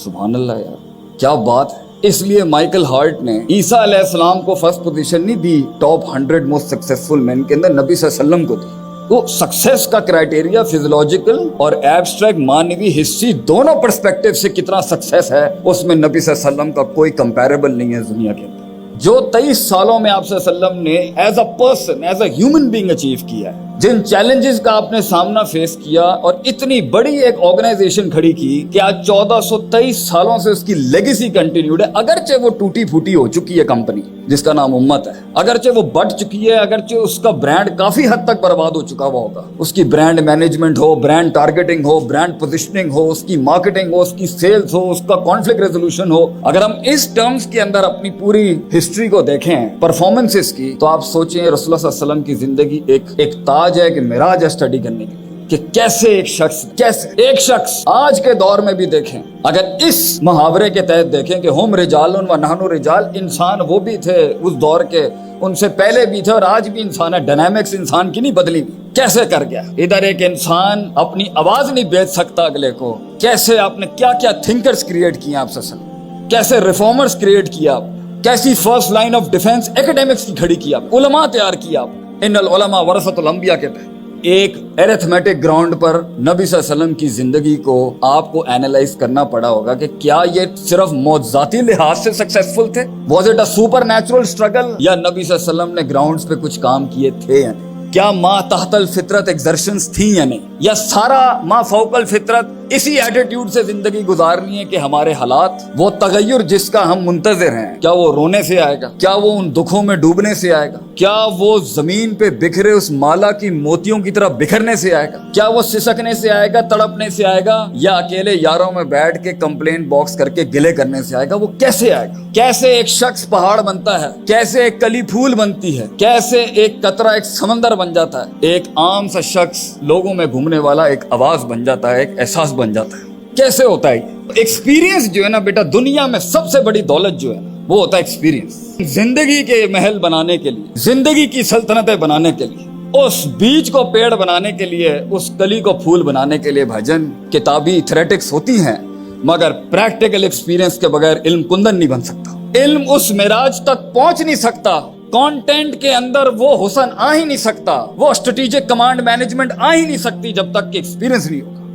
سبحان اللہ یار، کیا بات ہے۔ اس لیے مائیکل ہارٹ نے عیسیٰ علیہ السلام کو فرسٹ پوزیشن نہیں دی ٹاپ 100 موسٹ سکسیسفل مین کے اندر، نبی صلی اللہ علیہ وسلم کو دی۔ وہ سکسیس کا کرائٹیریا فزیولوجیکل اور ایبسٹریکٹ مانوی حصی دونوں پرسپیکٹیو سے کتنا سکسیس ہے، اس میں نبی صلی اللہ علیہ وسلم کا کوئی کمپیریبل نہیں ہے دنیا کے اندر۔ جو 23 سالوں میں آپ صلی اللہ علیہ وسلم نے as a person, as a human being achieve کیا ہے، جن چیلنجز کا آپ نے سامنا فیس کیا اور اتنی بڑی ایک آرگنائزیشن کھڑی کی کہ آج 1423 سالوں سے اس کی لیگیسی کنٹینیوڈ ہے، اگرچہ وہ ٹوٹی پھوٹی ہو چکی ہے کمپنی جس کا نام امت ہے، اگرچہ وہ بٹ چکی ہے، اگرچہ اس کا برانڈ کافی حد تک برباد ہو چکا ہوا ہوگا، اس کی برانڈ مینجمنٹ ہو، برانڈ ٹارگیٹنگ ہو، برانڈ پوزیشننگ ہو، اس کی مارکیٹنگ ہو، اس کی سیلز ہو، اس کا کانفلکٹ ریزولوشن ہو، اگر ہم اس ٹرمز کے اندر اپنی پوری ہسٹری کو دیکھیں پرفارمنسز کی، تو آپ سوچیں رسول اللہ صلی اللہ علیہ وسلم کی زندگی ایک تاج ہے کہ معراج ہے اسٹڈی کرنے کی، کہ کیسے ایک شخص آج کے دور میں بھی دیکھیں، اگر اس محاورے کے تحت دیکھیں کہ ہم رجال و نحن رجال، انسان وہ بھی تھے اس دور کے، ان سے پہلے بھی تھے اور آج بھی انسان ہے، ڈائنامکس انسان کی نہیں بدلی، کیسے کر گیا؟ ادھر ایک انسان اپنی آواز نہیں بیچ سکتا اگلے کو، کیسے آپ نے کیا کیا تھنکرز کریٹ کیے آپ سے، کیسے ریفارمرز کریٹ کیا، کیسی first line of defence academics کی کھڑی کیا، علماء تیار کیا، ان العلماء ورثۃ الانبیاء کہتے ہیں۔ ایک ایرتھمیٹک گراؤنڈ پر نبی صلی اللہ علیہ وسلم کی زندگی کو آپ کو اینالائز کرنا پڑا ہوگا کہ کیا یہ صرف معجزاتی لحاظ سے سکسیسفل تھے، was it a super natural struggle, یا نبی صلی اللہ علیہ وسلم نے گراؤنڈز پہ کچھ کام کیے تھے یا نہیں، کیا ما تحت الفطرت ایگزرشنز تھیں یا نہیں، یا سارا ما فوق الفطرت اسی ایٹیٹیوڈ سے زندگی گزارنی ہے کہ ہمارے حالات، وہ تغیر جس کا ہم منتظر ہیں، کیا وہ رونے سے آئے گا، کیا وہ ان دکھوں میں ڈوبنے سے آئے گا، کیا وہ زمین پہ بکھرے اس مالا کی موتیوں کی طرح بکھرنے سے آئے گا، کیا وہ سسکنے سے آئے گا، تڑپنے سے آئے گا، یا اکیلے یاروں میں بیٹھ کے کمپلین باکس کر کے گلے کرنے سے آئے گا؟ وہ کیسے آئے گا؟ کیسے ایک شخص پہاڑ بنتا ہے، کیسے ایک کلی پھول بنتی ہے، کیسے ایک قطرہ ایک سمندر بن جاتا ہے، ایک عام سا شخص لوگوں میں گھومنے والا ایک آواز بن جاتا ہے، ایک احساس بن جاتا ہے؟ کیسے ہوتا ہے یہ ایکسپیرینس؟ جو ہے نا بیٹا، دنیا میں سب سے بڑی دولت جو ہے وہ ہوتا ہے ایکسپیرینس۔ زندگی کے محل بنانے کے لیے، زندگی کی سلطنتیں بنانے کے لیے، اس بیج کو پیڑ بنانے کے لیے، اس کلی کو پھول بنانے کے لیے بھجن کتابی تھریٹکس ہوتی ہیں، مگر پریکٹیکل ایکسپیرینس کے بغیر علم کندن نہیں بن سکتا، علم اس معراج تک پہنچ نہیں سکتا، کانٹینٹ کے اندر وہ حسن آ ہی نہیں سکتا، وہ اسٹریٹجک کمانڈ مینجمنٹ آ ہی نہیں سکتی جب تک کہ ایکسپیرینس نہیں ہوگا۔